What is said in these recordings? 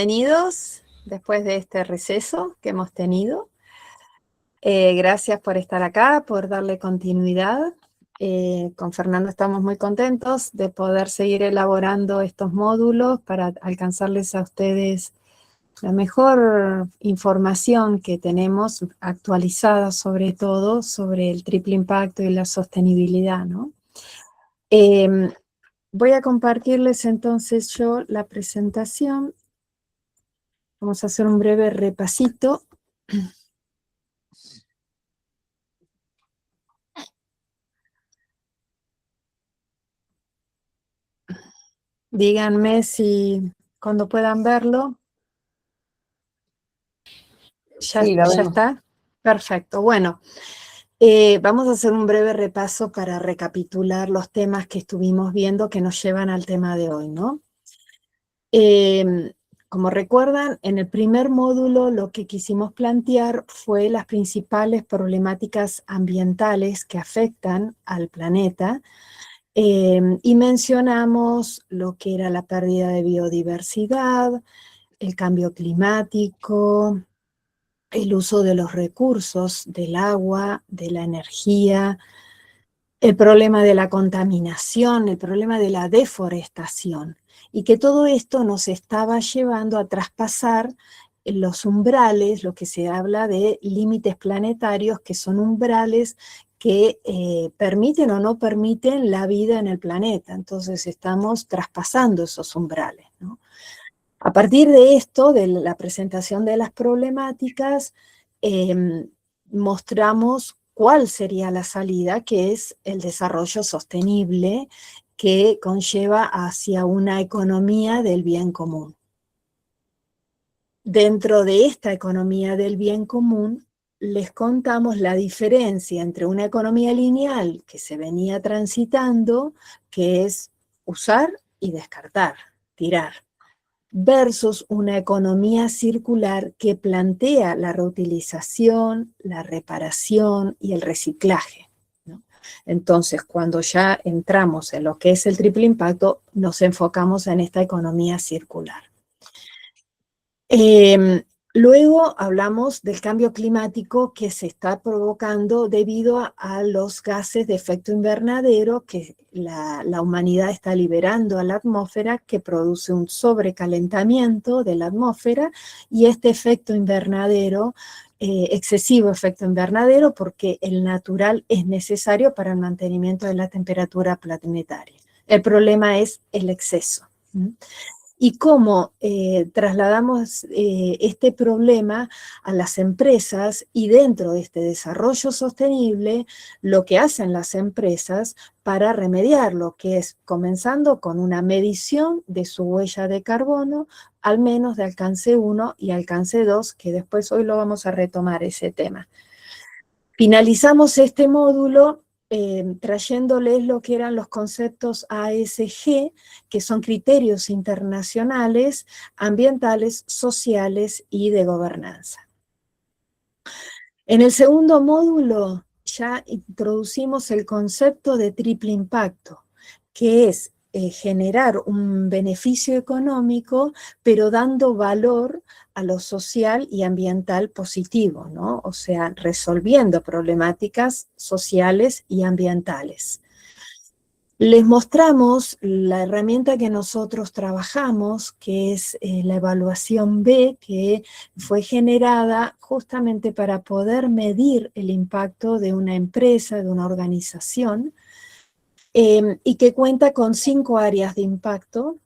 Bienvenidos después de este receso que hemos tenido. Gracias por estar acá, por darle continuidad. Con Fernando estamos muy contentos de poder seguir elaborando estos módulos para alcanzarles a ustedes la mejor información que tenemos, actualizada sobre todo, sobre el triple impacto y la sostenibilidad, ¿no? Voy a compartirles entonces yo la presentación. Vamos a hacer un breve repasito. Díganme si cuando puedan verlo. ¿Ya, Sí, ya está? Perfecto. Bueno, vamos a hacer un breve repaso para recapitular los temas que estuvimos viendo que nos llevan al tema de hoy, ¿no? Como recuerdan, en el primer módulo lo que quisimos plantear fue las principales problemáticas ambientales que afectan al planeta, y mencionamos lo que era la pérdida de biodiversidad, el cambio climático, el uso de los recursos, del agua, de la energía, el problema de la contaminación, el problema de la deforestación, y que todo esto nos estaba llevando a traspasar los umbrales, lo que se habla de límites planetarios, que son umbrales que permiten o no permiten la vida en el planeta. Entonces estamos traspasando esos umbrales, ¿no? A partir de esto, de la presentación de las problemáticas, mostramos cuál sería la salida, que es el desarrollo sostenible que conlleva hacia una economía del bien común. Dentro de esta economía del bien común, les contamos la diferencia entre una economía lineal que se venía transitando, que es usar y descartar, tirar, versus una economía circular que plantea la reutilización, la reparación y el reciclaje, ¿no? Entonces, cuando ya entramos en lo que es el triple impacto, nos enfocamos en esta economía circular. Luego hablamos del cambio climático que se está provocando debido a los gases de efecto invernadero que la humanidad está liberando a la atmósfera, que produce un sobrecalentamiento de la atmósfera, y este efecto invernadero, excesivo efecto invernadero, porque el natural es necesario para el mantenimiento de la temperatura planetaria. El problema es el exceso. Y cómo trasladamos este problema a las empresas, y dentro de este desarrollo sostenible, lo que hacen las empresas para remediarlo, que es comenzando con una medición de su huella de carbono, al menos de alcance 1 y alcance 2, que después hoy lo vamos a retomar ese tema. Finalizamos este módulo trayéndoles lo que eran los conceptos ASG, que son criterios internacionales, ambientales, sociales y de gobernanza. En el segundo módulo ya introducimos el concepto de triple impacto, que es generar un beneficio económico, pero dando valor a lo social y ambiental positivo, ¿no? O sea, resolviendo problemáticas sociales y ambientales. Les mostramos la herramienta que nosotros trabajamos, que es la evaluación B, que fue generada justamente para poder medir el impacto de una empresa, de una organización, y que cuenta con 5 áreas de impacto.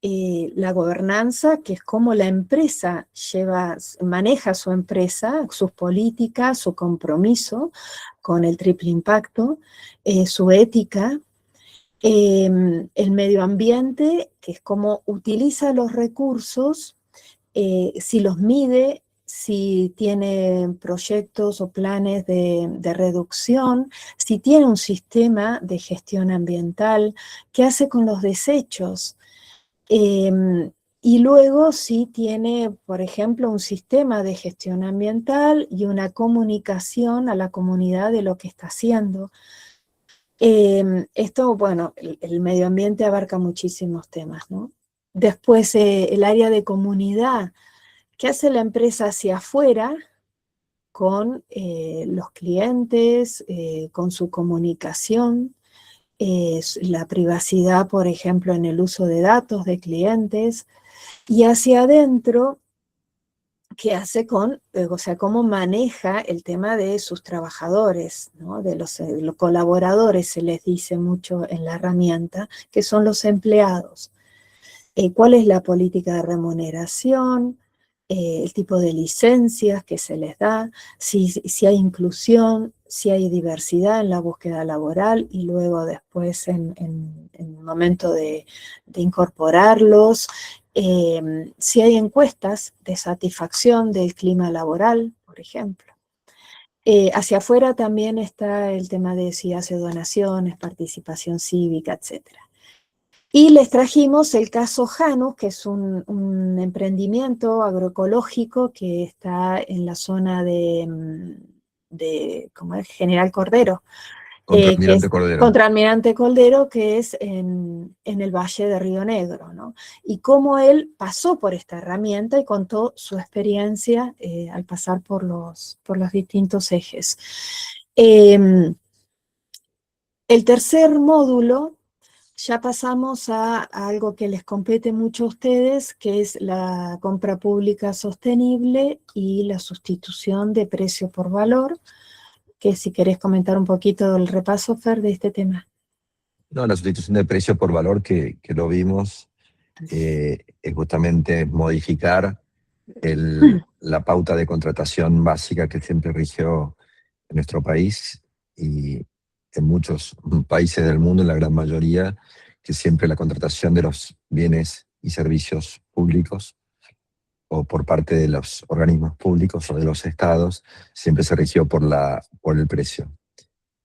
La gobernanza, que es cómo la empresa maneja su empresa, sus políticas, su compromiso con el triple impacto, su ética. El medio ambiente, que es cómo utiliza los recursos, si los mide, si tiene proyectos o planes de reducción, si tiene un sistema de gestión ambiental, qué hace con los desechos. Y luego si tiene, por ejemplo, un sistema de gestión ambiental y una comunicación a la comunidad de lo que está haciendo. Esto, bueno, el medio ambiente abarca muchísimos temas, ¿no? Después, el área de comunidad. ¿Qué hace la empresa hacia afuera con los clientes, con su comunicación? La privacidad, por ejemplo, en el uso de datos de clientes. Y hacia adentro, ¿qué hace con, o sea, cómo maneja el tema de sus trabajadores, ¿no? De los colaboradores, se les dice mucho en la herramienta, que son los empleados? ¿Cuál es la política de remuneración? El tipo de licencias que se les da, si hay inclusión, si hay diversidad en la búsqueda laboral y luego después en el momento de incorporarlos, si hay encuestas de satisfacción del clima laboral, por ejemplo. Hacia afuera también está el tema de si hace donaciones, participación cívica, etcétera. Y les trajimos el caso Janus, que es un emprendimiento agroecológico que está en la zona de ¿cómo es? General Cordero, Contra que Almirante es Cordero. contra Almirante Cordero, que es en el Valle de Río Negro, ¿no? Y cómo él pasó por esta herramienta y contó su experiencia al pasar por los distintos ejes. El tercer módulo, ya pasamos a algo que les compete mucho a ustedes, que es la compra pública sostenible y la sustitución de precio por valor, que si querés comentar un poquito del repaso, Fer, de este tema. No, la sustitución de precio por valor que lo vimos es justamente modificar la pauta de contratación básica que siempre rigió en nuestro país y en muchos países del mundo, en la gran mayoría, que siempre la contratación de los bienes y servicios públicos o por parte de los organismos públicos o de los estados, siempre se rigió por el precio.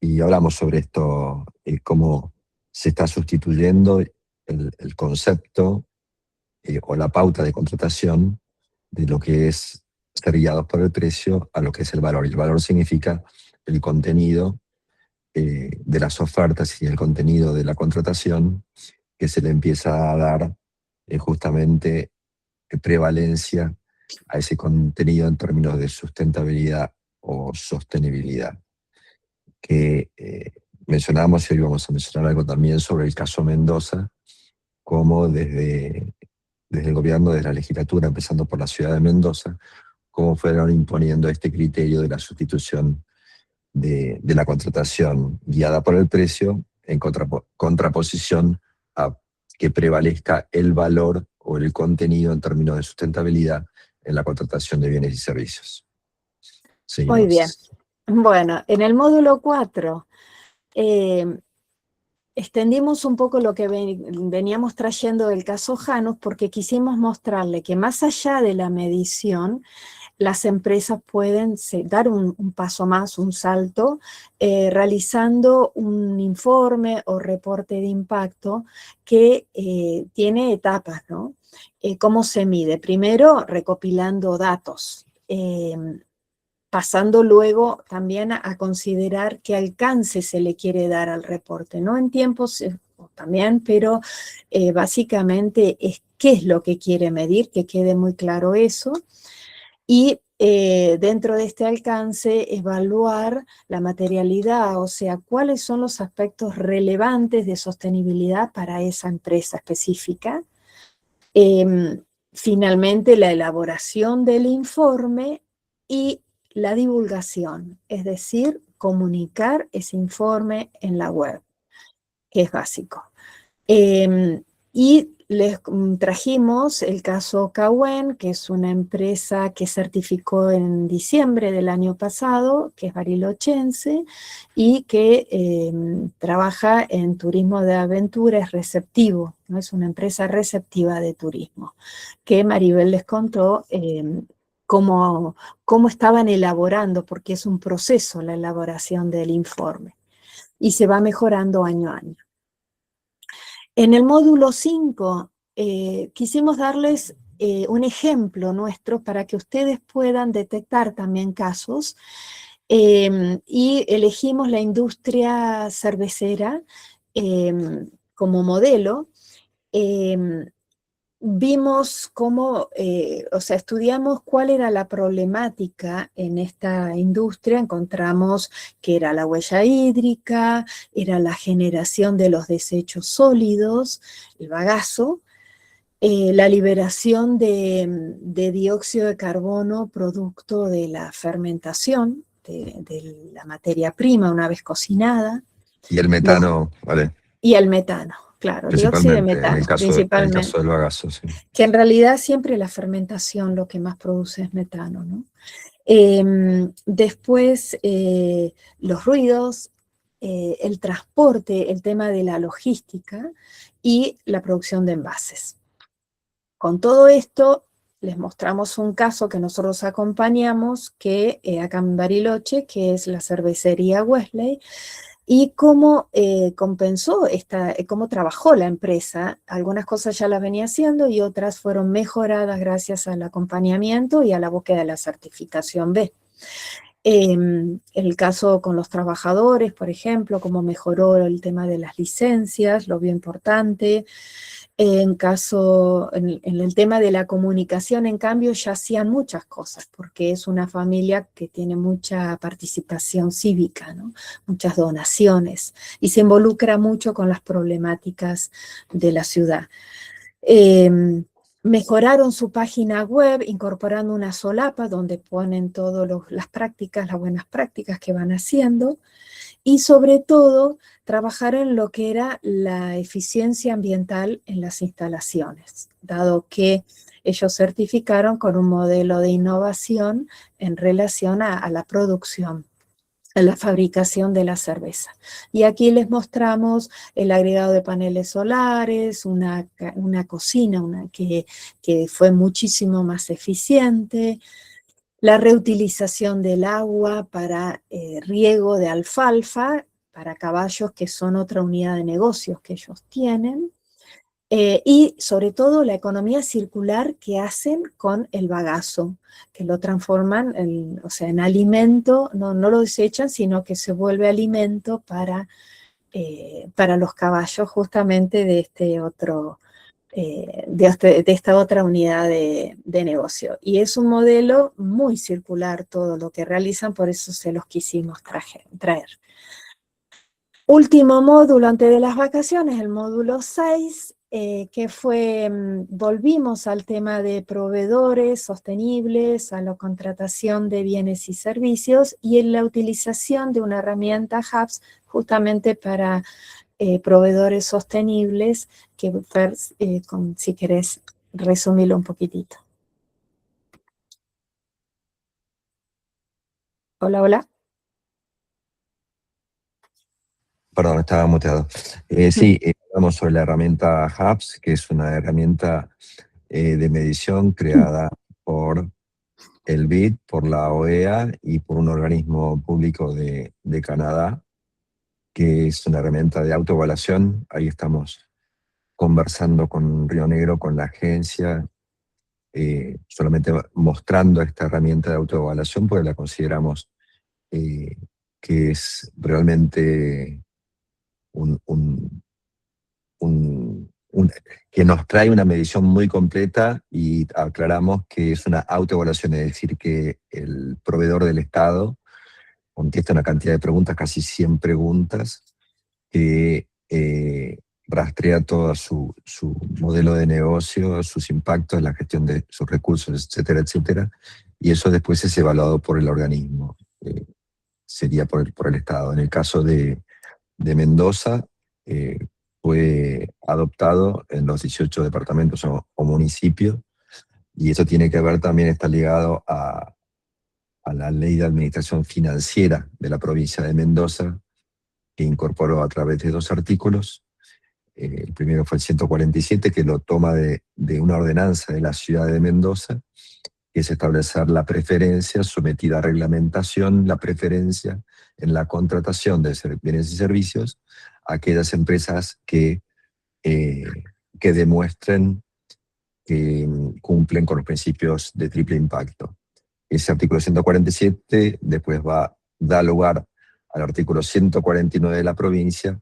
Y hablamos sobre esto, cómo se está sustituyendo el concepto o la pauta de contratación de lo que es ser guiados por el precio a lo que es el valor. Y el valor significa el contenido de las ofertas y el contenido de la contratación que se le empieza a dar justamente prevalencia a ese contenido en términos de sustentabilidad o sostenibilidad. Que mencionábamos y hoy vamos a mencionar algo también sobre el caso Mendoza, cómo desde el gobierno, desde la legislatura, empezando por la ciudad de Mendoza, cómo fueron imponiendo este criterio de la sustitución de la contratación guiada por el precio en contraposición a que prevalezca el valor o el contenido en términos de sustentabilidad en la contratación de bienes y servicios. Muy bien. Seguimos. Bueno, en el módulo 4 extendimos un poco lo que veníamos trayendo del caso Janus porque quisimos mostrarle que más allá de la medición, las empresas pueden dar un paso más, un salto, realizando un informe o reporte de impacto que tiene etapas, ¿no? ¿Cómo se mide? Primero, recopilando datos, pasando luego también a considerar qué alcance se le quiere dar al reporte, no en tiempos también, pero básicamente es qué es lo que quiere medir, que quede muy claro eso. Y dentro de este alcance, evaluar la materialidad, o sea, cuáles son los aspectos relevantes de sostenibilidad para esa empresa específica. Finalmente, la elaboración del informe y la divulgación, es decir, comunicar ese informe en la web, que es básico. Y les trajimos el caso Cauen, que es una empresa que certificó en diciembre del año pasado, que es barilochense, y que trabaja en turismo de aventura, es receptivo, ¿no? Es una empresa receptiva de turismo, que Maribel les contó cómo estaban elaborando, porque es un proceso la elaboración del informe, y se va mejorando año a año. En el módulo 5 quisimos darles un ejemplo nuestro para que ustedes puedan detectar también casos y elegimos la industria cervecera como modelo. vimos cómo, o sea, estudiamos cuál era la problemática en esta industria, encontramos que era la huella hídrica, era la generación de los desechos sólidos, el bagazo, la liberación de dióxido de carbono producto de la fermentación de la materia prima una vez cocinada. Y el metano, ¿vale? Y el metano, claro, dióxido de Principalmente, metano, en el caso principalmente. del bagazo, sí. Que en realidad siempre la fermentación lo que más produce es metano, ¿no? Después, los ruidos, el transporte, el tema de la logística y la producción de envases. Con todo esto, les mostramos un caso que nosotros acompañamos, que acá en Bariloche, que es la cervecería Wesley, y cómo compensó, cómo trabajó la empresa. Algunas cosas ya las venía haciendo y otras fueron mejoradas gracias al acompañamiento y a la búsqueda de la certificación B. El caso con los trabajadores, por ejemplo, cómo mejoró el tema de las licencias, lo vio importante. En el tema de la comunicación, en cambio, ya hacían muchas cosas, porque es una familia que tiene mucha participación cívica, ¿no? Muchas donaciones, y se involucra mucho con las problemáticas de la ciudad. Mejoraron su página web incorporando una solapa donde ponen todas las prácticas, las buenas prácticas que van haciendo, y sobre todo trabajar en lo que era la eficiencia ambiental en las instalaciones, dado que ellos certificaron con un modelo de innovación en relación a la producción, a la fabricación de la cerveza. Y aquí les mostramos el agregado de paneles solares, una cocina que fue muchísimo más eficiente, la reutilización del agua para riego de alfalfa, para caballos, que son otra unidad de negocios que ellos tienen, y sobre todo la economía circular que hacen con el bagazo, que lo transforman en alimento, no lo desechan, sino que se vuelve alimento para los caballos, justamente de esta otra unidad de negocio. Y es un modelo muy circular todo lo que realizan, por eso se los quisimos traer. Último módulo antes de las vacaciones, el módulo 6, que fue, volvimos al tema de proveedores sostenibles, a la contratación de bienes y servicios y en la utilización de una herramienta Hubs justamente para proveedores sostenibles, que Fer, si querés resumirlo un poquitito. Hola, hola. Perdón, estaba muteado. Sí, hablamos sobre la herramienta Hubs, que es una herramienta de medición creada por el BID, por la OEA y por un organismo público de Canadá, que es una herramienta de autoevaluación. Ahí estamos conversando con Río Negro, con la agencia, solamente mostrando esta herramienta de autoevaluación, porque la consideramos que es realmente que nos trae una medición muy completa, y aclaramos que es una autoevaluación, es decir, que el proveedor del Estado contesta una cantidad de preguntas, casi 100 preguntas, que rastrea todo su modelo de negocio, sus impactos, la gestión de sus recursos, etcétera, etcétera, y eso después es evaluado por el organismo, sería por el Estado. En el caso de Mendoza, fue adoptado en los 18 departamentos o municipios, y eso tiene que ver también, está ligado a la ley de administración financiera de la provincia de Mendoza, que incorporó a través de 2 artículos. El primero fue el 147, que lo toma de una ordenanza de la ciudad de Mendoza, que es establecer la preferencia sometida a reglamentación, la preferencia en la contratación de bienes y servicios a aquellas empresas que demuestren que cumplen con los principios de triple impacto. Ese artículo 147 después da lugar al artículo 149 de la provincia,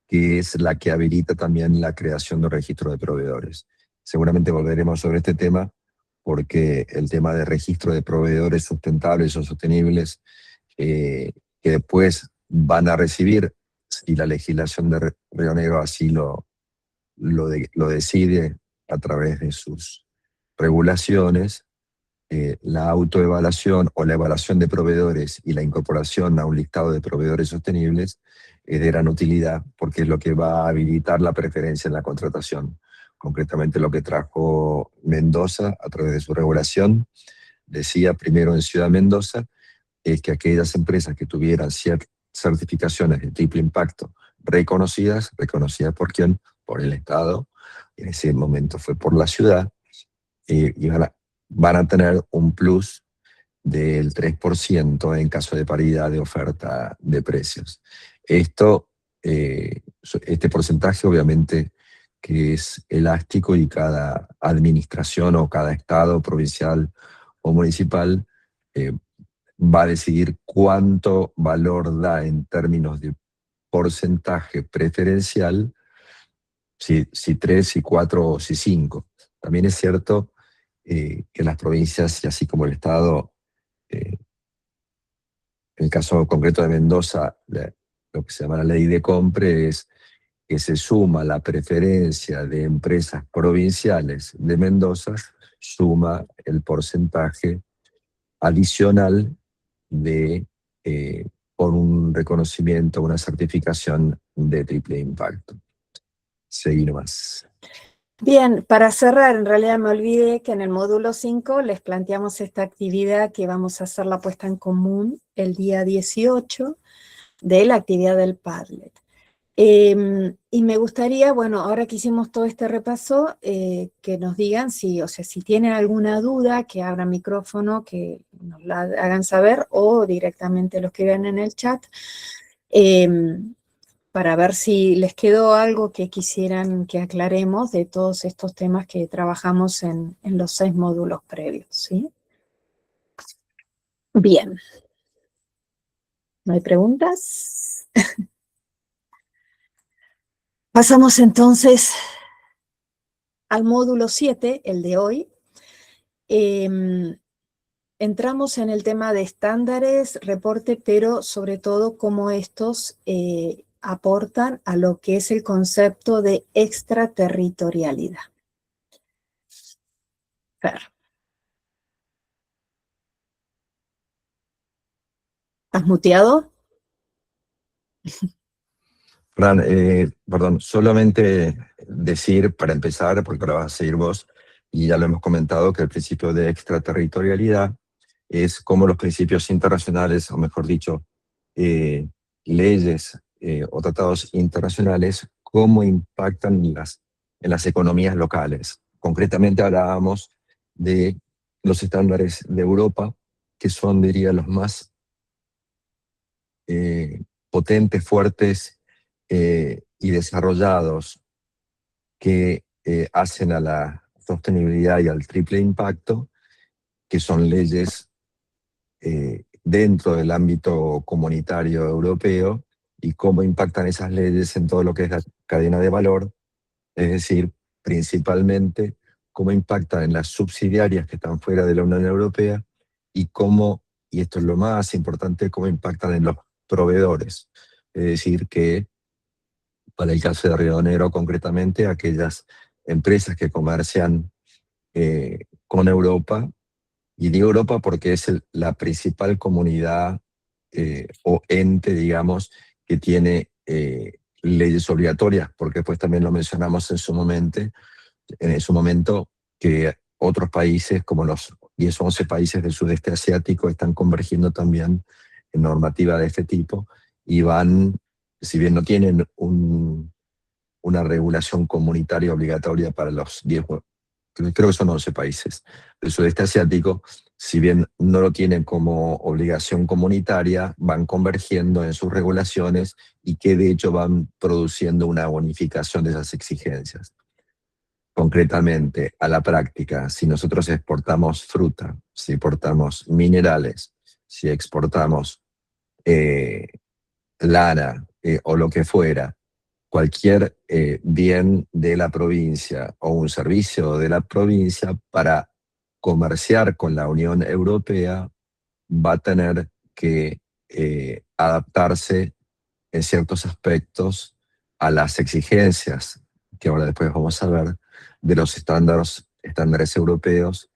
que es la que habilita también la creación de registro de proveedores. seguramente volveremos sobre este tema, porque el tema de registro de proveedores sustentables o sostenibles, que después van a recibir, si la legislación de Río Negro así lo decide a través de sus regulaciones, la autoevaluación o la evaluación de proveedores y la incorporación a un listado de proveedores sostenibles es de gran utilidad, porque es lo que va a habilitar la preferencia en la contratación. Concretamente lo que trajo Mendoza a través de su regulación, decía primero en Ciudad Mendoza, es que aquellas empresas que tuvieran certificaciones de triple impacto reconocidas ¿por quién? Por el Estado, en ese momento fue por la ciudad, y van a tener un plus del 3% en caso de paridad de oferta de precios. Este porcentaje obviamente que es elástico, y cada administración o cada estado provincial o municipal va a decidir cuánto valor da en términos de porcentaje preferencial, si 3, si 4 o si 5. También es cierto que las provincias, y así como el Estado, en el caso concreto de Mendoza, lo que se llama la ley de compre es que se suma la preferencia de empresas provinciales de Mendoza, suma el porcentaje adicional de, por un reconocimiento, una certificación de triple impacto. Seguí nomás. Bien, para cerrar, en realidad me olvidé que en el módulo 5 les planteamos esta actividad que vamos a hacer la puesta en común el día 18 de la actividad del Padlet. Y me gustaría, bueno, ahora que hicimos todo este repaso, que nos digan si tienen alguna duda, que abran micrófono, que nos la hagan saber, o directamente lo escriban en el chat, para ver si les quedó algo que quisieran que aclaremos de todos estos temas que trabajamos en los 6 módulos previos, ¿sí? Bien. ¿No hay preguntas? Pasamos entonces al módulo 7, el de hoy. Entramos en el tema de estándares, reporte, pero sobre todo cómo estos aportan a lo que es el concepto de extraterritorialidad. Fer. ¿Estás muteado? Fran, perdón, solamente decir para empezar, porque ahora vas a seguir vos, y ya lo hemos comentado, que el principio de extraterritorialidad es como los principios internacionales, o mejor dicho, leyes o tratados internacionales, cómo impactan en las economías locales. Concretamente hablábamos de los estándares de Europa, que son, diría, los más potentes, fuertes y desarrollados, que hacen a la sostenibilidad y al triple impacto, que son leyes dentro del ámbito comunitario europeo, y cómo impactan esas leyes en todo lo que es la cadena de valor, es decir, principalmente cómo impactan en las subsidiarias que están fuera de la Unión Europea, y cómo, y esto es lo más importante, cómo impactan en los proveedores. Es decir, que para el caso de Río Negro concretamente, aquellas empresas que comercian con Europa, y digo Europa porque es la principal comunidad o ente, digamos, que tiene leyes obligatorias, porque pues también lo mencionamos en su momento, que otros países como los 10 o 11 países del sudeste asiático están convergiendo también en normativa de este tipo, y van, si bien no tienen una regulación comunitaria obligatoria para los 10, creo que son 11 países del sudeste asiático, si bien no lo tienen como obligación comunitaria, van convergiendo en sus regulaciones, y que de hecho van produciendo una bonificación de esas exigencias. Concretamente, a la práctica, si nosotros exportamos fruta, si exportamos minerales, si exportamos lana o lo que fuera, cualquier bien de la provincia o un servicio de la provincia para comerciar con la Unión Europea va a tener que adaptarse en ciertos aspectos a las exigencias, que ahora después vamos a ver, de los estándares europeos,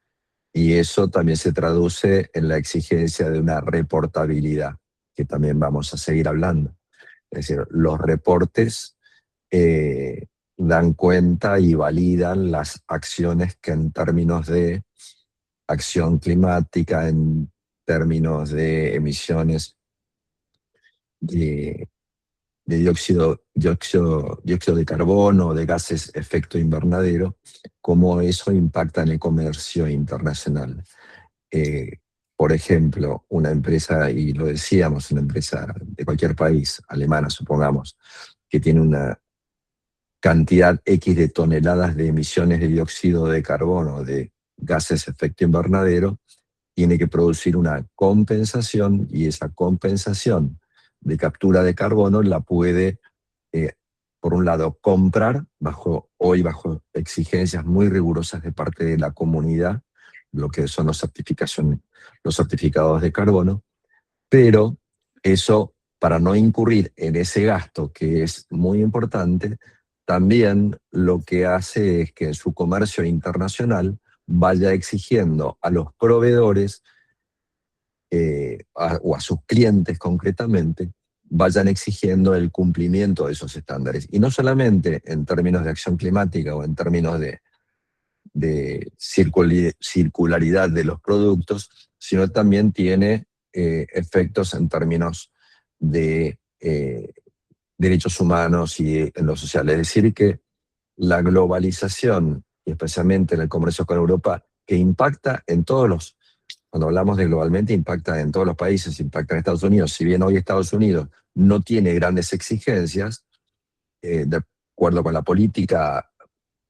y eso también se traduce en la exigencia de una reportabilidad, que también vamos a seguir hablando. Es decir, los reportes eh, dan cuenta y validan las acciones que en términos de acción climática, en términos de emisiones de, de dióxido de carbono, de gases efecto invernadero, cómo eso impacta en el comercio internacional. Eh, por ejemplo, una empresa, y lo decíamos, una empresa de cualquier país, alemana supongamos, que tiene una cantidad X de toneladas de emisiones de dióxido de carbono, de gases efecto invernadero, tiene que producir una compensación, y esa compensación de captura de carbono la puede, eh, por un lado, comprar hoy bajo exigencias muy rigurosas de parte de la comunidad, lo que son los certificados de carbono, pero eso, para no incurrir en ese gasto que es muy importante, también lo que hace es que en su comercio internacional vaya exigiendo a los proveedores o a sus clientes concretamente, vayan exigiendo el cumplimiento de esos estándares. Y no solamente en términos de acción climática o en términos de circularidad de los productos, sino también tiene efectos en términos de derechos humanos y en lo social. Es decir, que la globalización, y especialmente en el comercio con Europa, que impacta en todos los, cuando hablamos de globalmente, impacta en todos los países, impacta en Estados Unidos. Si bien hoy Estados Unidos no tiene grandes exigencias, de acuerdo con la política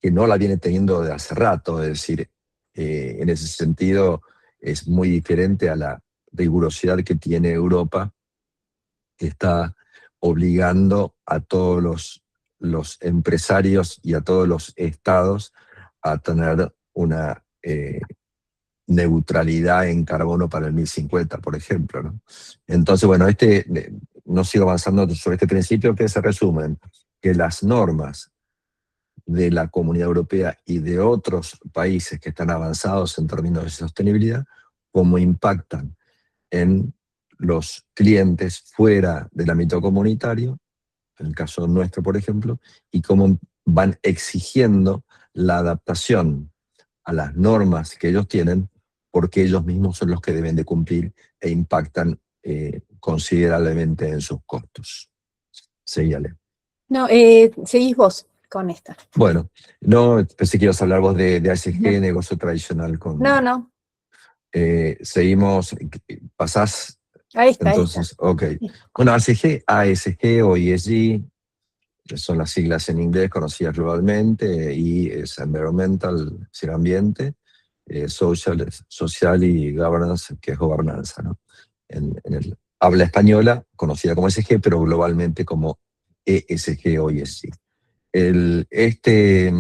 que no la viene teniendo de hace rato, es decir, en ese sentido es muy diferente a la rigurosidad que tiene Europa, que está obligando a todos los empresarios y a todos los estados a tener una neutralidad en carbono para el 2050, por ejemplo, ¿no? Entonces, bueno, no sigo avanzando sobre este principio, que se resumen que las normas de la Comunidad Europea y de otros países que están avanzados en términos de sostenibilidad, cómo impactan en los clientes fuera del ámbito comunitario, en el caso nuestro, por ejemplo, y cómo van exigiendo la adaptación a las normas que ellos tienen, porque ellos mismos son los que deben de cumplir e impactan considerablemente en sus costos. Seguíale. No, seguís vos con esta. Bueno, no, pensé que ibas a hablar vos de ASG, negocio tradicional con... No. Seguimos, pasás, Ahí está. entonces, ok. Bueno, ASG o ESG, que son las siglas en inglés conocidas globalmente, y es Environmental, es decir, ambiente, social y governance, que es gobernanza, ¿no? En el habla española, conocida como ESG, pero globalmente como ESG o ESG. Este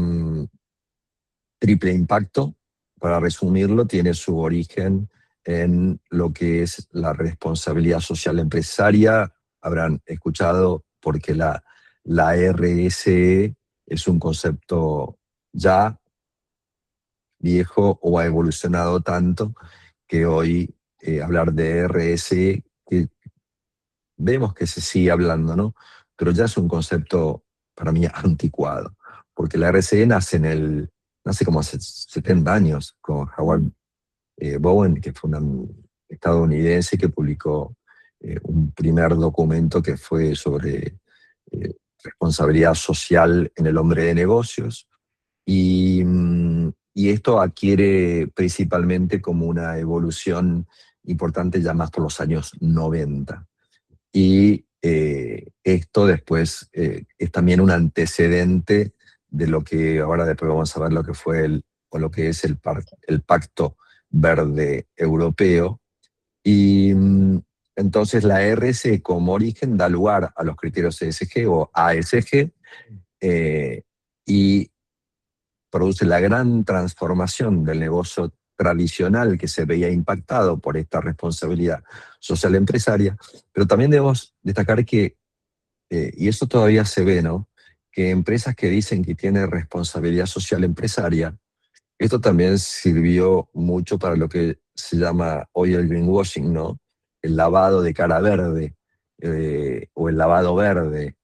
triple impacto, para resumirlo, tiene su origen en lo que es la responsabilidad social empresaria. Habrán escuchado porque la RSE es un concepto ya viejo o ha evolucionado tanto que hoy hablar de RSE, que vemos que se sigue hablando, ¿no? Pero ya es un concepto para mí anticuado, porque la RSE nace como hace 70 años con Howard Bowen, que fue un estadounidense que publicó un primer documento que fue sobre responsabilidad social en el hombre de negocios, y esto adquiere principalmente como una evolución importante ya más por los años 90. Y esto después es también un antecedente de lo que ahora después vamos a ver lo que fue o lo que es el Pacto Verde Europeo. Y entonces la RSE como origen da lugar a los criterios ESG o ASG, eh, y produce la gran transformación del negocio tradicional que se veía impactado por esta responsabilidad social empresaria, pero también debemos destacar que, y eso todavía se ve, ¿no? Que empresas que dicen que tienen responsabilidad social empresaria, esto también sirvió mucho para lo que se llama hoy el greenwashing, ¿no? El lavado de cara verde, o el lavado verde.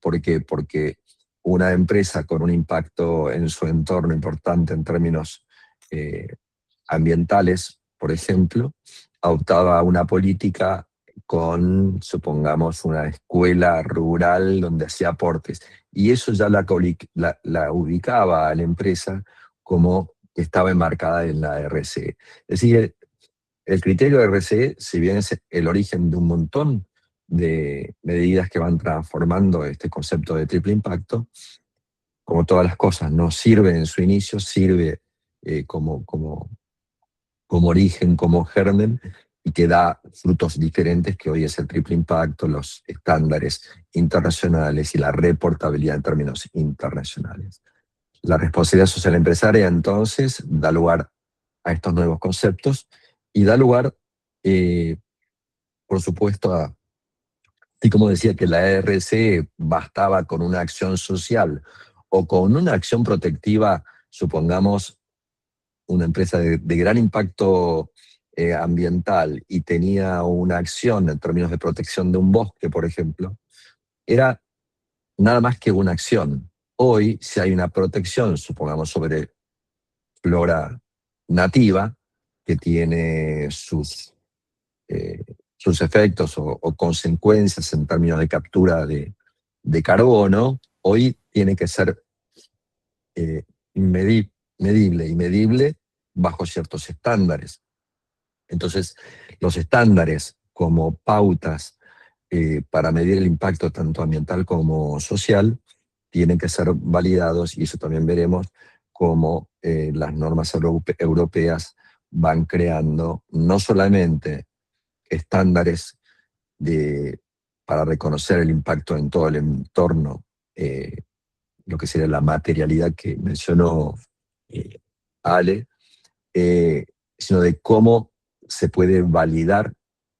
¿Por qué? Porque una empresa con un impacto en su entorno importante en términos eh, ambientales, por ejemplo, adoptaba una política con, supongamos, una escuela rural donde hacía aportes. Y eso ya la ubicaba a la empresa como que estaba enmarcada en la RCE. Es decir, el criterio de RCE, si bien es el origen de un montón de medidas que van transformando este concepto de triple impacto, como todas las cosas, no sirve en su inicio, sirve como origen, como germen, y que da frutos diferentes, que hoy es el triple impacto, los estándares internacionales y la reportabilidad en términos internacionales. La responsabilidad social empresaria, entonces, da lugar a estos nuevos conceptos y da lugar, eh, por supuesto, y como decía, que la ERC bastaba con una acción social o con una acción protectiva, supongamos, una empresa de gran impacto ambiental y tenía una acción en términos de protección de un bosque, por ejemplo, era nada más que una acción. Hoy, si hay una protección, supongamos, sobre flora nativa, que tiene eh, sus efectos o consecuencias en términos de captura de carbono, hoy tiene que ser eh, medible y medible bajo ciertos estándares. Entonces, los estándares como pautas para medir el impacto tanto ambiental como social tienen que ser validados, y eso también veremos cómo las normas europeas van creando no solamente estándares para reconocer el impacto en todo el entorno, eh, lo que sería la materialidad que mencionó eh, Ale, eh, sino de cómo se puede validar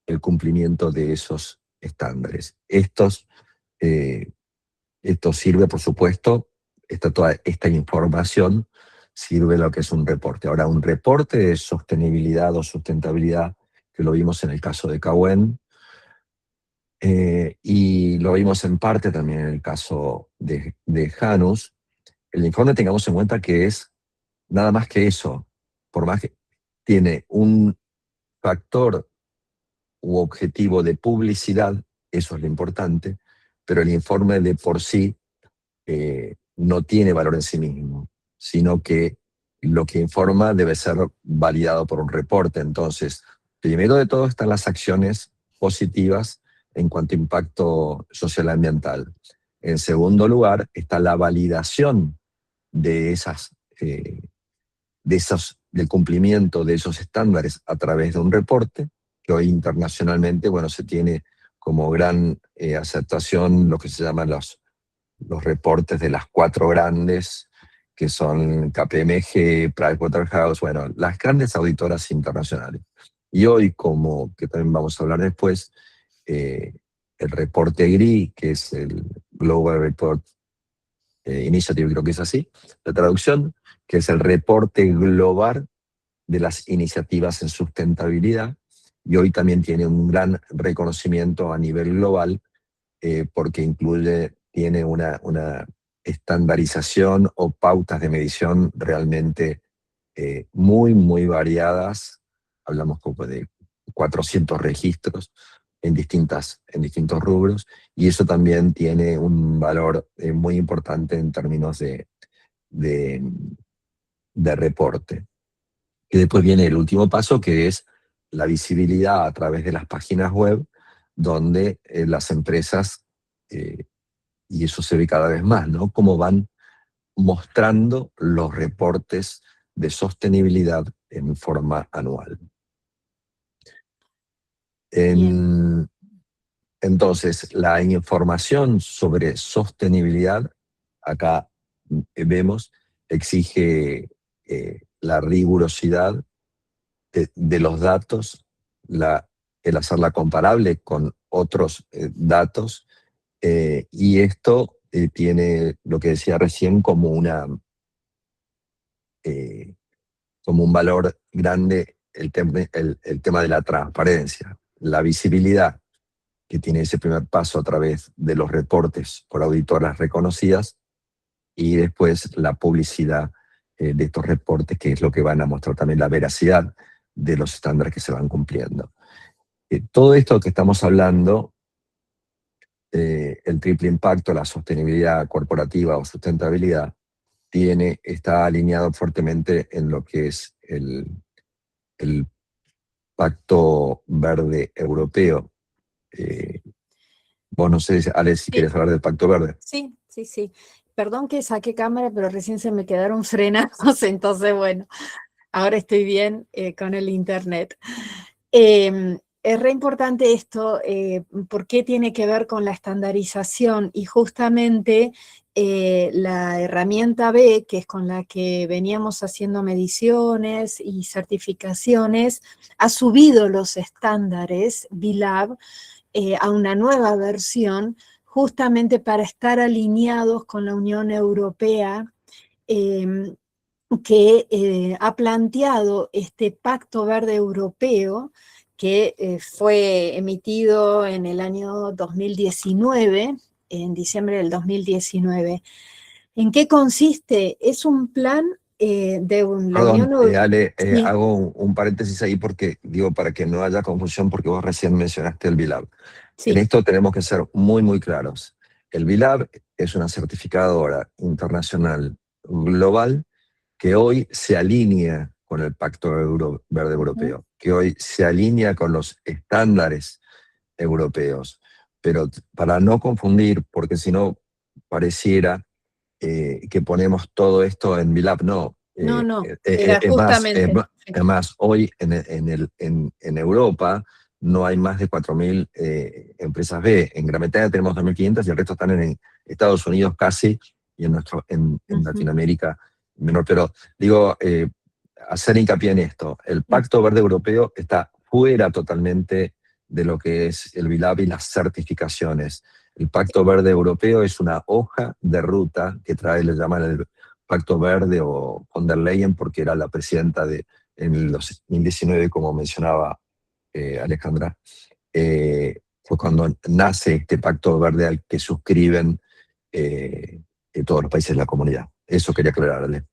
el cumplimiento de esos estándares. Eh, esto sirve, por supuesto, toda esta información sirve lo que es un reporte. Ahora, un reporte de sostenibilidad o sustentabilidad, que lo vimos en el caso de Cahuén, y lo vimos en parte también en el caso de Janus, el informe tengamos en cuenta que es nada más que eso, por más que tiene un factor u objetivo de publicidad, eso es lo importante, pero el informe de por sí no tiene valor en sí mismo, sino que lo que informa debe ser validado por un reporte. Entonces, primero de todo están las acciones positivas en cuanto a impacto social ambiental. En segundo lugar está la validación de del cumplimiento de esos estándares a través de un reporte, que hoy internacionalmente, bueno, se tiene como gran aceptación lo que se llaman los reportes de las cuatro grandes, que son KPMG, Pricewaterhouse, bueno, las grandes auditoras internacionales. Y hoy, como que también vamos a hablar después, eh, el reporte GRI, que es el Global Report Initiative, creo que es así, la traducción, que es el reporte global de las iniciativas en sustentabilidad, y hoy también tiene un gran reconocimiento a nivel global porque tiene una estandarización o pautas de medición realmente muy, muy variadas. Hablamos como de 400 registros en distintos rubros, y eso también tiene un valor muy importante en términos de, de reporte. Y después viene el último paso, que es la visibilidad a través de las páginas web, donde las empresas, eh, y eso se ve cada vez más, ¿no? Cómo van mostrando los reportes de sostenibilidad en forma anual. Bien. Entonces, la información sobre sostenibilidad acá vemos, exige la rigurosidad de los datos, el hacerla comparable con otros datos, y esto tiene lo que decía recién eh, como un valor grande el tema de la transparencia, la visibilidad que tiene ese primer paso a través de los reportes por auditoras reconocidas y después la publicidad de estos reportes, que es lo que van a mostrar también la veracidad de los estándares que se van cumpliendo. Todo esto que estamos hablando, el triple impacto, la sostenibilidad corporativa o sustentabilidad, está alineado fuertemente en lo que es el Pacto Verde Europeo. Vos no sé, Ale, si Sí, quieres hablar del Pacto Verde. sí, sí, sí. Perdón que saqué cámara, pero recién se me quedaron frenados, entonces bueno, ahora estoy bien con el internet. Es re importante esto, ¿por qué tiene que ver con la estandarización? Y justamente la herramienta B, que es con la que veníamos haciendo mediciones y certificaciones, ha subido los estándares BILAB a una nueva versión, justamente para estar alineados con la Unión Europea, eh, que ha planteado este Pacto Verde Europeo, que fue emitido en el año 2019, en diciembre del 2019. ¿En qué consiste? Es un plan la Unión Perdón, Europea. Ale, Sí, hago un paréntesis ahí porque, digo, para que no haya confusión, porque vos recién mencionaste el BILAB. En sí. esto tenemos que ser muy, muy claros. El BILAB es una certificadora internacional global que hoy se alinea con el Pacto Verde Europeo, que hoy se alinea con los estándares europeos. Pero para no confundir, porque si no pareciera que ponemos todo esto en BILAB, no. No, no, era Es más, justamente. Sí. hoy en Europa no hay más de 4.000 empresas B. En Gran Bretaña tenemos 2.500 y el resto están en Estados Unidos casi y en Ujú. Latinoamérica menor. Pero digo, hacer hincapié en esto. El Pacto Verde Europeo está fuera totalmente de lo que es el BILAB y las certificaciones. El Pacto Verde Europeo es una hoja de ruta que trae, le llaman el Pacto Verde o von der Leyen, porque era la presidenta en el 2019, como mencionaba Alejandra. Fue cuando nace este Pacto Verde al que suscriben todos los países de la comunidad. Eso quería aclararle.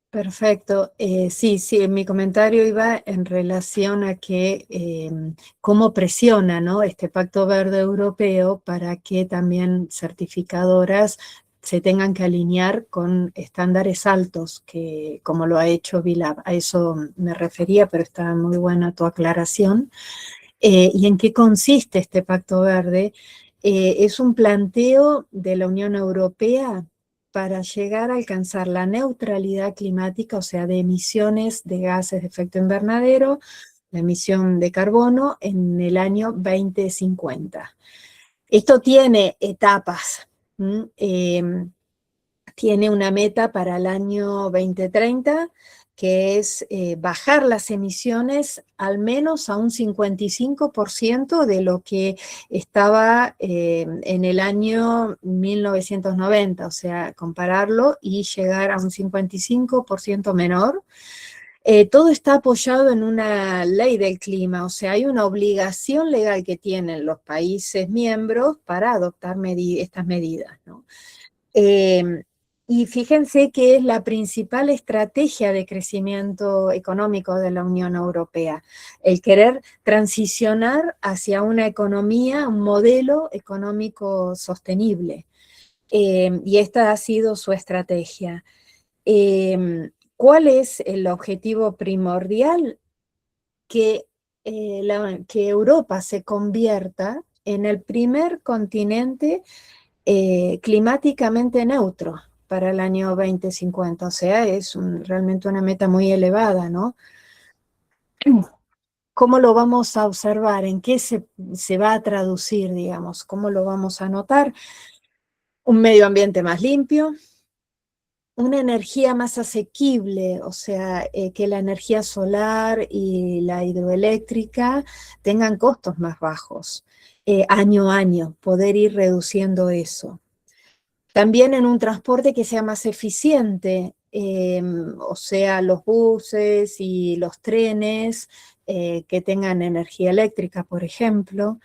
Perfecto. Sí, sí, mi comentario iba en relación a que cómo presiona, ¿no?, este Pacto Verde Europeo para que también certificadoras se tengan que alinear con estándares altos, que, como lo ha hecho Vilab. A eso me refería, pero está muy buena tu aclaración. ¿Y en qué consiste este Pacto Verde? Es un planteo de la Unión Europea para llegar a alcanzar la neutralidad climática, o sea, de emisiones de gases de efecto invernadero, la emisión de carbono en el año 2050. Esto tiene etapas. Tiene una meta para el año 2030, que es bajar las emisiones al menos a un 55% de lo que estaba en el año 1990, o sea, compararlo y llegar a un 55% menor. Todo está apoyado en una ley del clima, o sea, hay una obligación legal que tienen los países miembros para adoptar estas medidas, ¿no? Eh, y fíjense que es la principal estrategia de crecimiento económico de la Unión Europea, el querer transicionar hacia una economía, un modelo económico sostenible. Y esta ha sido su estrategia. ¿Cuál es el objetivo primordial? Que Europa se convierta en el primer continente climáticamente neutro para el año 2050, o sea, es realmente una meta muy elevada, ¿no? ¿Cómo lo vamos a observar? ¿En qué se va a traducir, digamos? ¿Cómo lo vamos a notar? Un medio ambiente más limpio, una energía más asequible, o sea, que la energía solar y la hidroeléctrica tengan costos más bajos, año a año, poder ir reduciendo eso. También en un transporte que sea más eficiente, o sea, los buses y los trenes que tengan energía eléctrica, por ejemplo,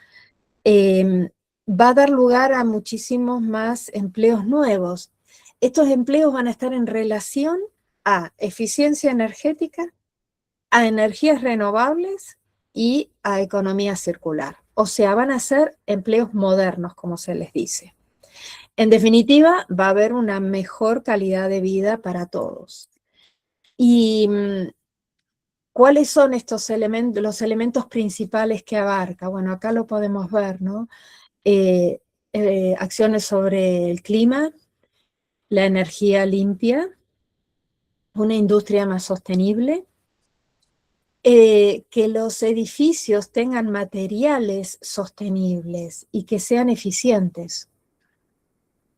va a dar lugar a muchísimos más empleos nuevos. Estos empleos van a estar en relación a eficiencia energética, a energías renovables y a economía circular. O sea, van a ser empleos modernos, como se les dice. En definitiva, va a haber una mejor calidad de vida para todos. ¿Y cuáles son estos elementos, los elementos principales que abarca? Bueno, acá lo podemos ver, ¿no? Acciones sobre el clima, la energía limpia, una industria más sostenible, que los edificios tengan materiales sostenibles y que sean eficientes,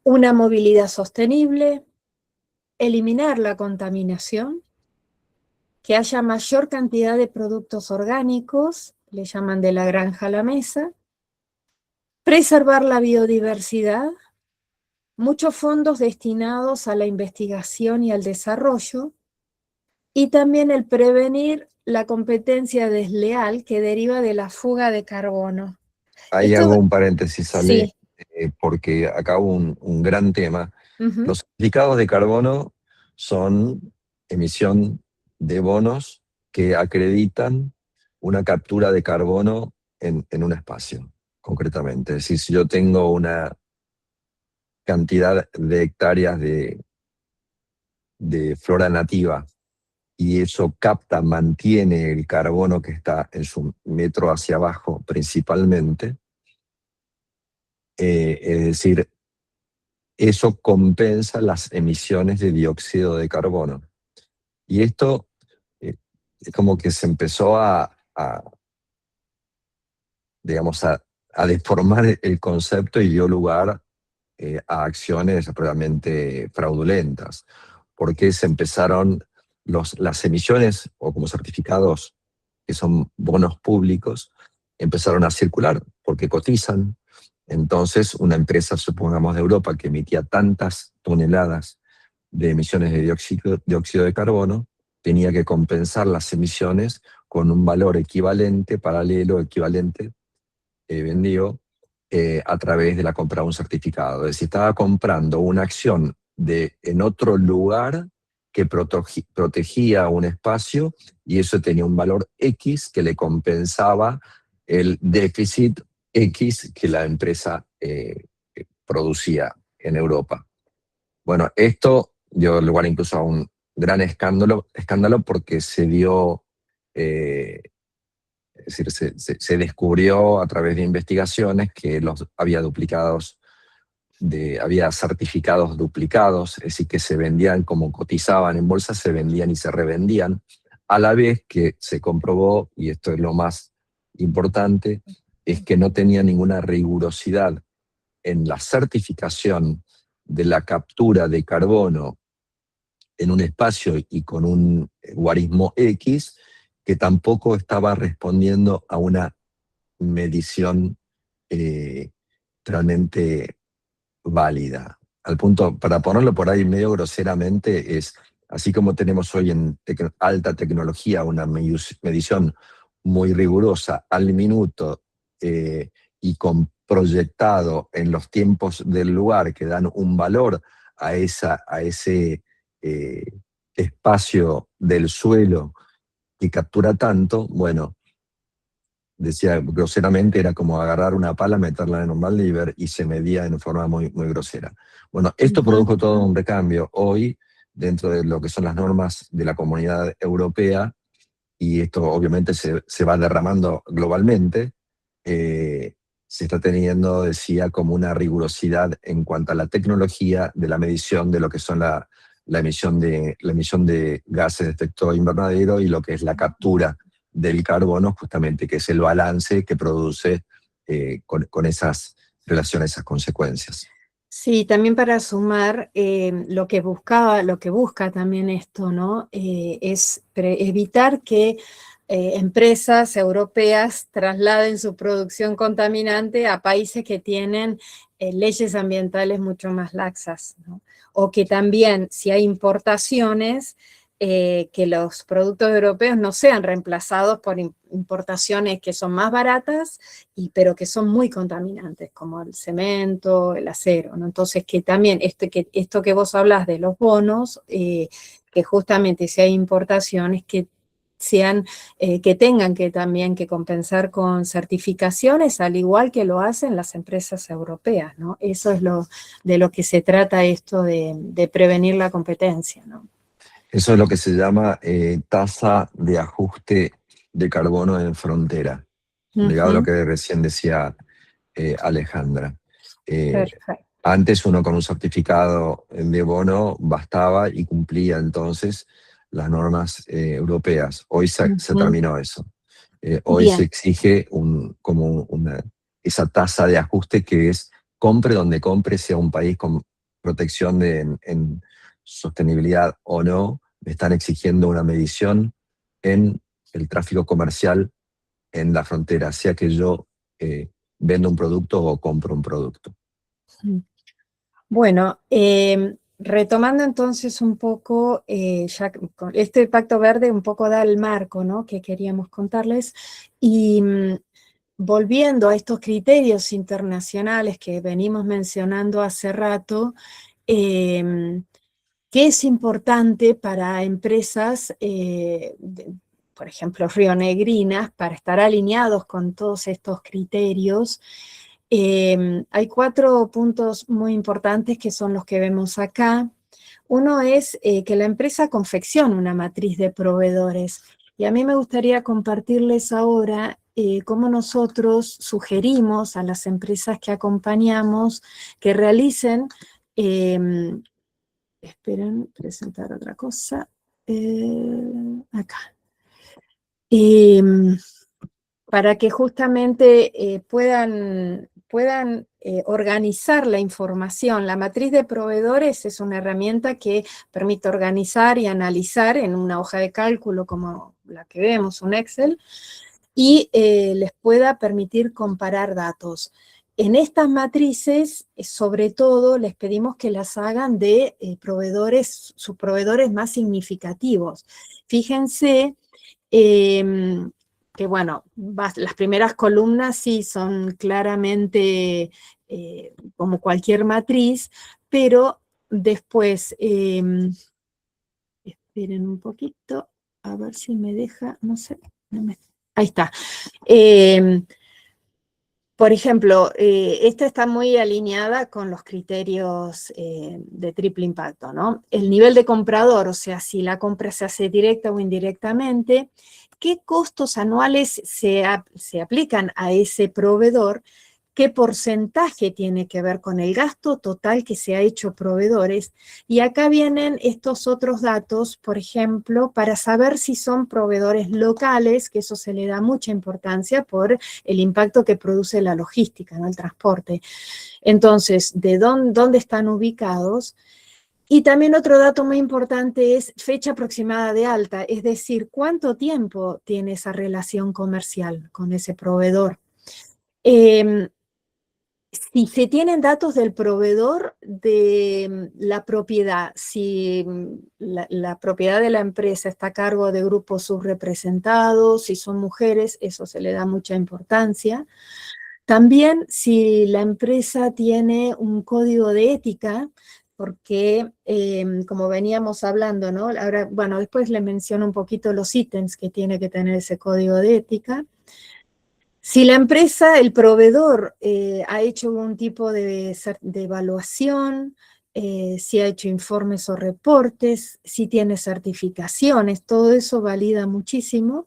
una movilidad sostenible, eliminar la contaminación, que haya mayor cantidad de productos orgánicos, le llaman de la granja a la mesa, preservar la biodiversidad, muchos fondos destinados a la investigación y al desarrollo, y también el prevenir la competencia desleal que deriva de la fuga de carbono. Ahí Esto, hago un paréntesis, Ale, sí. porque acá hubo un gran tema. Uh-huh. Los certificados de carbono son emisión de bonos que acreditan una captura de carbono en un espacio, concretamente. Es decir, si yo tengo una cantidad de hectáreas de flora nativa y eso capta, mantiene el carbono que está en su metro hacia abajo principalmente, es decir, eso compensa las emisiones de dióxido de carbono. Y esto es como que se empezó digamos, a deformar el concepto y dio lugar a acciones realmente fraudulentas, porque se empezaron las emisiones, o como certificados, que son bonos públicos, empezaron a circular porque cotizan. Entonces, una empresa, supongamos de Europa, que emitía tantas toneladas de emisiones de dióxido de carbono, tenía que compensar las emisiones con un valor equivalente, paralelo, equivalente, vendido a través de la compra de un certificado. Es decir, estaba comprando una acción en otro lugar que protegía un espacio y eso tenía un valor X que le compensaba el déficit X que la empresa producía en Europa. Bueno, esto dio lugar incluso a un gran escándalo porque se dio, es decir, se descubrió a través de investigaciones que había certificados duplicados, es decir, que se vendían como cotizaban en bolsa, se vendían y se revendían, a la vez que se comprobó, y esto es lo más importante, es que no tenía ninguna rigurosidad en la certificación de la captura de carbono en un espacio y con un guarismo X, que tampoco estaba respondiendo a una medición realmente válida. Al punto, para ponerlo por ahí medio groseramente, es así como tenemos hoy en alta tecnología una medición muy rigurosa al minuto y con proyectado en los tiempos del lugar que dan un valor a ese eh, espacio del suelo que captura tanto, bueno, decía groseramente, era como agarrar una pala, meterla en un balde y se medía en forma muy, muy grosera. Bueno, esto Uh-huh. produjo todo un recambio. Hoy, dentro de lo que son las normas de la Comunidad Europea, y esto obviamente se va derramando globalmente, se está teniendo, decía, como una rigurosidad en cuanto a la tecnología de la medición de lo que son la emisión de gases de efecto invernadero y lo que es la captura del carbono, justamente, que es el balance que produce con esas relaciones, esas consecuencias. Sí, también para sumar, lo que busca también esto, ¿no? Es evitar que empresas europeas trasladen su producción contaminante a países que tienen leyes ambientales mucho más laxas, ¿no? O que también, si hay importaciones, que los productos europeos no sean reemplazados por importaciones que son más baratas, pero que son muy contaminantes, como el cemento, el acero, ¿no? Entonces, que también esto que vos hablas de los bonos, que justamente si hay importaciones que tengan que también que compensar con certificaciones, al igual que lo hacen las empresas europeas, ¿no? Eso es de lo que se trata esto de prevenir la competencia, ¿no? Eso es lo que se llama tasa de ajuste de carbono en frontera, ligado a lo Ujú, que recién decía Alejandra. Eh, perfecto. Antes uno con un certificado de bono bastaba y cumplía entonces las normas europeas. Hoy se Ujú, terminó eso. Hoy se bien. exige esa tasa de ajuste que es compre donde compre, sea un país con protección en sostenibilidad o no, me están exigiendo una medición en el tráfico comercial en la frontera, sea que yo vendo un producto o compro un producto. Bueno, retomando entonces un poco, ya con este Pacto Verde un poco da el marco, ¿no?, que queríamos contarles, y volviendo a estos criterios internacionales que venimos mencionando hace rato, que es importante para empresas, por ejemplo, rionegrinas, para estar alineados con todos estos criterios. Hay 4 puntos muy importantes que son los que vemos acá. Uno es que la empresa confecciona una matriz de proveedores. Y a mí me gustaría compartirles ahora cómo nosotros sugerimos a las empresas que acompañamos que realicen, esperen, presentar otra cosa, acá. Para que justamente puedan organizar la información. La matriz de proveedores es una herramienta que permite organizar y analizar en una hoja de cálculo como la que vemos, un Excel, y les pueda permitir comparar datos. En estas matrices, sobre todo, les pedimos que las hagan de sus proveedores más significativos. Fíjense que, bueno, las primeras columnas sí son claramente como cualquier matriz, pero después, esperen un poquito, a ver si me deja, no sé, ahí está. Eh, por ejemplo, esta está muy alineada con los criterios de triple impacto, ¿no? El nivel de comprador, o sea, si la compra se hace directa o indirectamente, qué costos anuales se aplican a ese proveedor, qué porcentaje tiene que ver con el gasto total que se ha hecho proveedores. Y acá vienen estos otros datos, por ejemplo, para saber si son proveedores locales, que eso se le da mucha importancia por el impacto que produce la logística, ¿no?, el transporte. Entonces, ¿de dónde están ubicados? Y también otro dato muy importante es fecha aproximada de alta, es decir, cuánto tiempo tiene esa relación comercial con ese proveedor. Si se tienen datos del proveedor de la propiedad, si la propiedad de la empresa está a cargo de grupos subrepresentados, si son mujeres, eso se le da mucha importancia. También si la empresa tiene un código de ética, porque como veníamos hablando, ¿no? Ahora, bueno, después le menciono un poquito los ítems que tiene que tener ese código de ética. Si la empresa, el proveedor, ha hecho algún tipo de evaluación, si ha hecho informes o reportes, si tiene certificaciones, todo eso valida muchísimo.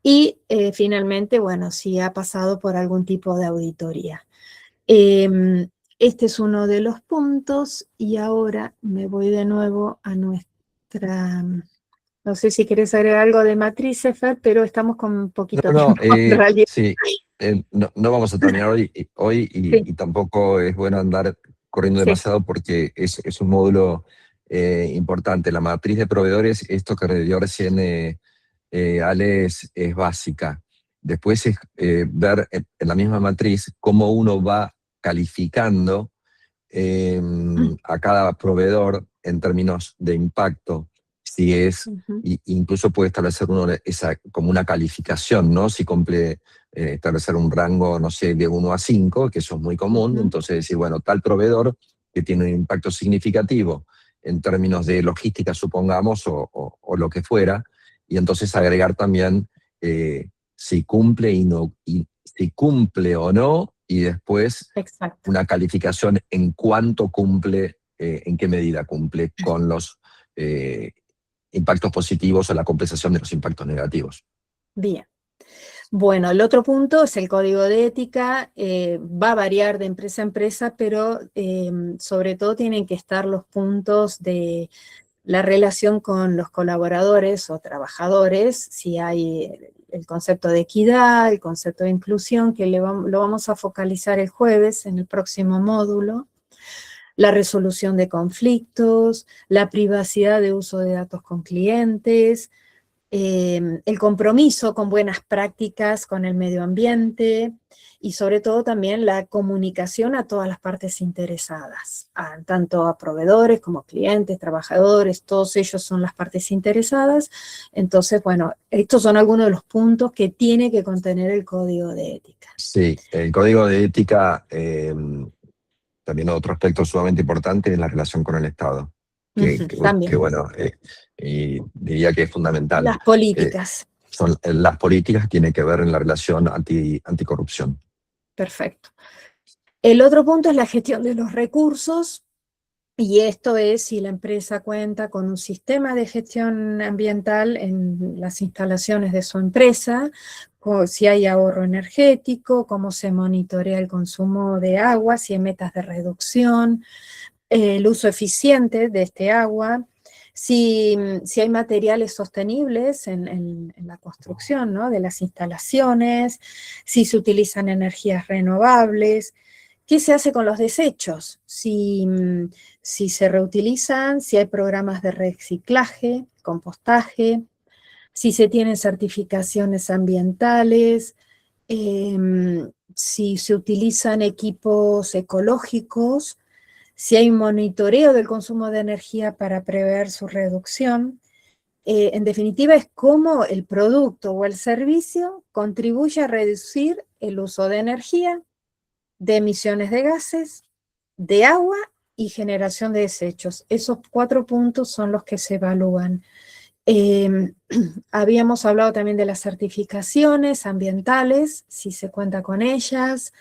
Y finalmente, bueno, si ha pasado por algún tipo de auditoría. Este es uno de los puntos y ahora me voy de nuevo a nuestra... No sé si querés agregar algo de matrices, Fer, pero estamos con un No, poquito no, tiempo en realidad. sí, no vamos a terminar hoy, Sí, y tampoco es bueno andar corriendo Sí. demasiado porque es un módulo importante. La matriz de proveedores, esto que dio recién Ale, es básica. Después es ver en la misma matriz cómo uno va calificando a cada proveedor en términos de impacto, si es, Ujú, incluso puede establecer uno como una calificación, ¿no? Si cumple, establecer un rango, no sé, de 1 a 5, que eso es muy común, ujú. entonces decir, bueno, tal proveedor que tiene un impacto significativo en términos de logística, supongamos, o lo que fuera, y entonces agregar también si cumple y si cumple o no, y después Exacto. una calificación en cuánto cumple, en qué medida cumple con los impactos positivos o la compensación de los impactos negativos. Bien. Bueno, el otro punto es el código de ética. Va a variar de empresa a empresa, pero sobre todo tienen que estar los puntos de la relación con los colaboradores o trabajadores, si hay el concepto de equidad, el concepto de inclusión, que lo vamos a focalizar el jueves en el próximo módulo, la resolución de conflictos, la privacidad de uso de datos con clientes, el compromiso con buenas prácticas con el medio ambiente y sobre todo también la comunicación a todas las partes interesadas, tanto a proveedores como clientes, trabajadores, todos ellos son las partes interesadas. Entonces, bueno, estos son algunos de los puntos que tiene que contener el código de ética. Sí, el código de ética, también otro aspecto sumamente importante es la relación con el Estado, que También, bueno, y diría que es fundamental. las políticas. Son las políticas que tienen que ver en la relación anticorrupción. Perfecto. El otro punto es la gestión de los recursos. Y esto es si la empresa cuenta con un sistema de gestión ambiental en las instalaciones de su empresa, o si hay ahorro energético, cómo se monitorea el consumo de agua, si hay metas de reducción, el uso eficiente de este agua, si hay materiales sostenibles en la construcción, ¿no?, de las instalaciones, si se utilizan energías renovables. ¿Qué se hace con los desechos? Si se reutilizan, si hay programas de reciclaje, compostaje, si se tienen certificaciones ambientales, si se utilizan equipos ecológicos, si hay un monitoreo del consumo de energía para prever su reducción. En definitiva, es cómo el producto o el servicio contribuye a reducir el uso de energía, de emisiones de gases, de agua y generación de desechos. Esos 4 puntos son los que se evalúan. Habíamos hablado también de las certificaciones ambientales, si se cuenta con ellas.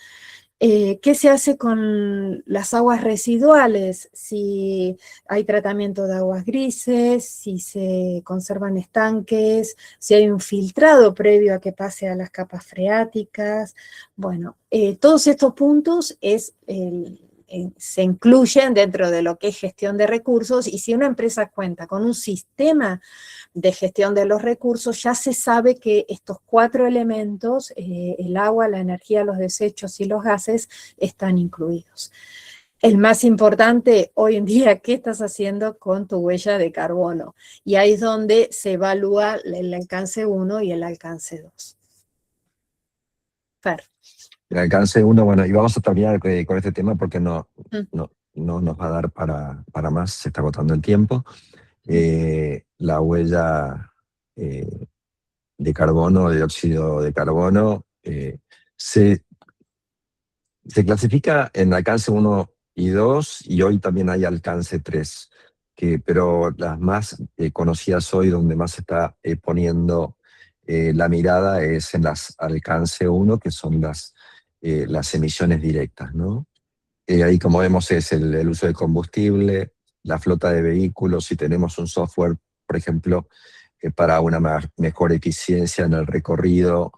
¿Qué se hace con las aguas residuales? Si hay tratamiento de aguas grises, si se conservan estanques, si hay un filtrado previo a que pase a las capas freáticas. Bueno, todos estos puntos se incluyen dentro de lo que es gestión de recursos, y si una empresa cuenta con un sistema de gestión de los recursos, ya se sabe que estos 4 elementos, el agua, la energía, los desechos y los gases, están incluidos. El más importante hoy en día, ¿qué estás haciendo con tu huella de carbono? Y ahí es donde se evalúa el alcance 1 y el alcance 2. Fer. El alcance 1, bueno, y vamos a terminar con este tema porque no, Mm. no nos va a dar para más, se está agotando el tiempo. La huella de carbono, de dióxido de carbono, se clasifica en alcance 1 y 2, y hoy también hay alcance 3, pero las más conocidas hoy, donde más se está poniendo la mirada, es en las alcance 1, que son las emisiones directas, ¿no? Ahí, como vemos, es el uso de combustible, la flota de vehículos. Si tenemos un software, por ejemplo, para una mejor eficiencia en el recorrido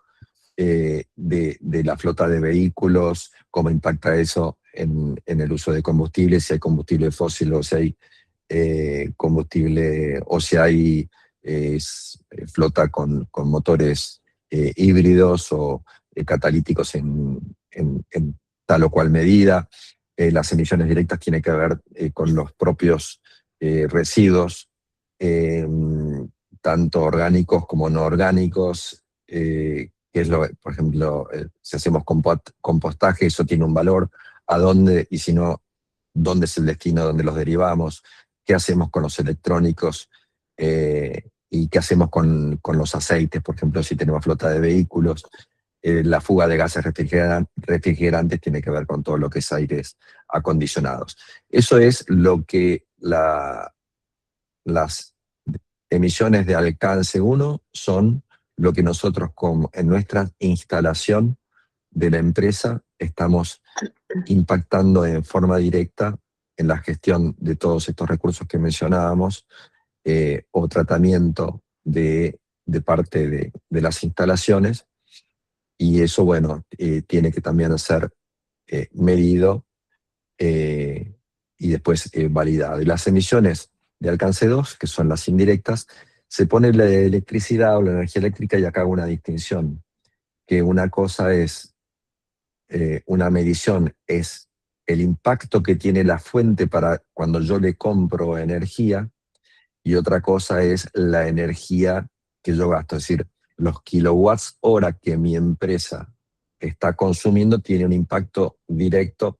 de la flota de vehículos, cómo impacta eso en el uso de combustible, si hay combustible fósil o si hay combustible, o si hay flota con motores híbridos o catalíticos en tal o cual medida. las emisiones directas tienen que ver con los propios residuos, tanto orgánicos como no orgánicos, que es por ejemplo, si hacemos compostaje, eso tiene un valor, a dónde, y si no, dónde es el destino, dónde los derivamos, qué hacemos con los electrónicos, y qué hacemos con los aceites, por ejemplo, si tenemos flota de vehículos. La fuga de gases refrigerantes tiene que ver con todo lo que es aires acondicionados. Eso es lo que las emisiones de alcance 1 son lo que nosotros en nuestra instalación de la empresa estamos impactando en forma directa en la gestión de todos estos recursos que mencionábamos, o tratamiento de parte de las instalaciones, y eso, bueno, tiene que también ser medido y después validado. Y las emisiones de alcance 2, que son las indirectas, se pone la electricidad o la energía eléctrica, y acá hago una distinción, que una cosa es, una medición es el impacto que tiene la fuente para cuando yo le compro energía, y otra cosa es la energía que yo gasto, es decir, los kilowatts hora que mi empresa está consumiendo tiene un impacto directo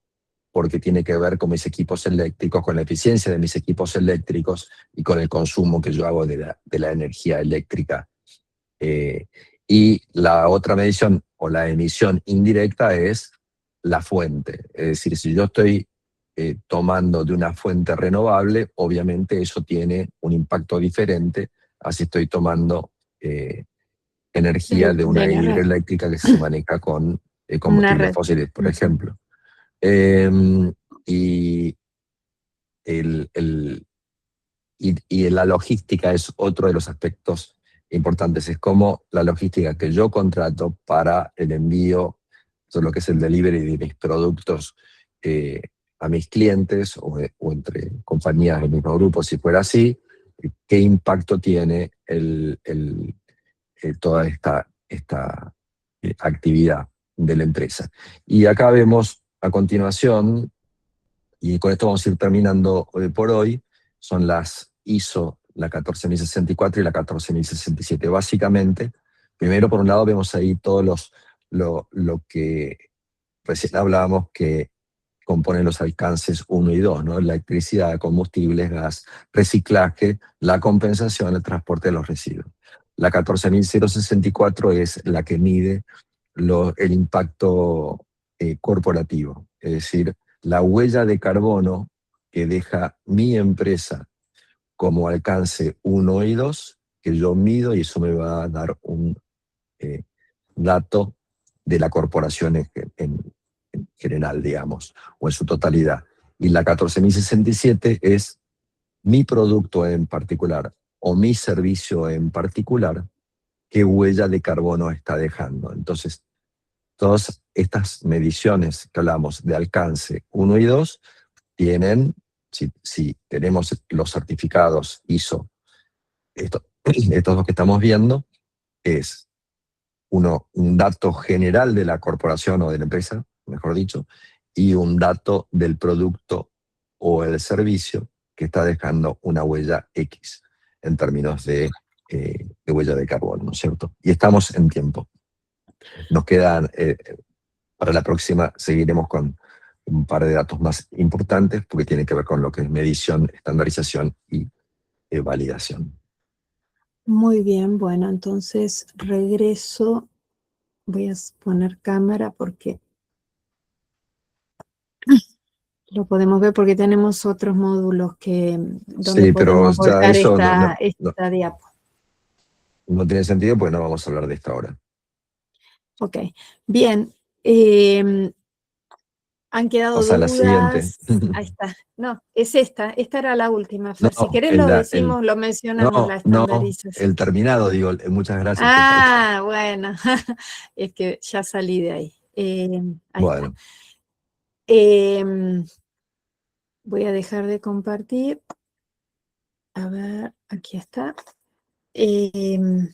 porque tiene que ver con mis equipos eléctricos, con la eficiencia de mis equipos eléctricos y con el consumo que yo hago de la energía eléctrica. Eh, y la otra medición o la emisión indirecta es la fuente. Es decir, si yo estoy tomando de una fuente renovable, obviamente eso tiene un impacto diferente a si estoy tomando energía de De una la red. hidroeléctrica que se maneja con Una combustibles red. fósiles, por Ujú. ejemplo. Y, el, el- y la logística es otro de los aspectos importantes. Es como la logística que yo contrato para el envío, todo lo que es el delivery de mis productos eh, a mis clientes o entre compañías del mismo grupo, si fuera así, qué impacto tiene toda esta actividad de la empresa. Y acá vemos a continuación, y con esto vamos a ir terminando por hoy, son las ISO, la 14064 y la 14067. Básicamente, primero por un lado vemos ahí todos lo que recién hablábamos que componen los alcances 1 y 2, ¿no? La electricidad, combustibles, gas, reciclaje, la compensación, el transporte de los residuos. La 14064 es la que mide el impacto corporativo, es decir, la huella de carbono que deja mi empresa como alcance 1 y 2, que yo mido, y eso me va a dar un eh, dato de la corporación en general, digamos, o en su totalidad. Y la 14067 es mi producto en particular o mi servicio en particular, qué huella de carbono está dejando. Entonces, todas estas mediciones que hablamos de alcance 1 y 2 tienen, si tenemos los certificados ISO, estos dos que estamos viendo, es un dato general de la corporación o de la empresa, mejor dicho, y un dato del producto o el servicio que está dejando una huella X en términos de huella de carbono, ¿no es cierto? Y estamos en tiempo. Nos quedan, para la próxima seguiremos con un par de datos más importantes porque tiene que ver con lo que es medición, estandarización y validación. Muy bien, bueno, entonces regreso. Voy a poner cámara porque lo podemos ver porque tenemos otros módulos donde Sí, pero podemos ya volcar eso esta diapo. no tiene sentido, pues no vamos a hablar de esta hora. Ok, bien. ¿Han quedado Pasa a la siguiente. dudas? Ahí está. No, es esta. Esta era la última, Fer. Si No, querés lo decimos, lo mencionamos, la no, estandarización. el terminado, digo, muchas gracias por participar. Ah, bueno. Es que ya salí de ahí. Ahí está. Bueno, Em, Voy a dejar de compartir. A ver, aquí está. Em,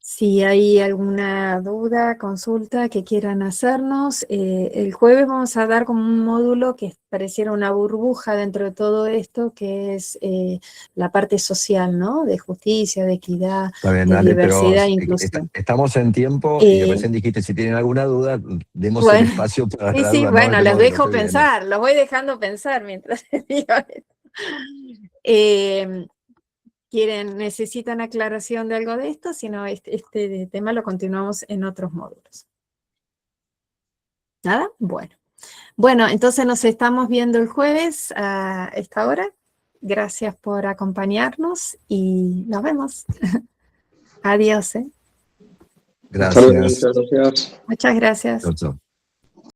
Si hay alguna duda, consulta que quieran hacernos, el jueves vamos a dar como un módulo que pareciera una burbuja dentro de todo esto, que es la parte social, ¿no? De justicia, de equidad, Está bien, de dale, pero diversidad e inclusión. estamos en tiempo y recién dijiste, si tienen alguna duda, demos el Bueno, espacio para la sí, duda, ¿no? bueno, Este los módulo dejo que viene. pensar, los voy dejando pensar mientras digo esto. Eh, necesitan aclaración de algo de esto, si no, este tema lo continuamos en otros módulos. ¿Nada? Bueno. Bueno, entonces nos estamos viendo el jueves a esta hora. Gracias por acompañarnos y nos vemos. Adiós. Gracias. Muchas gracias. Muchas gracias. Chau, chau.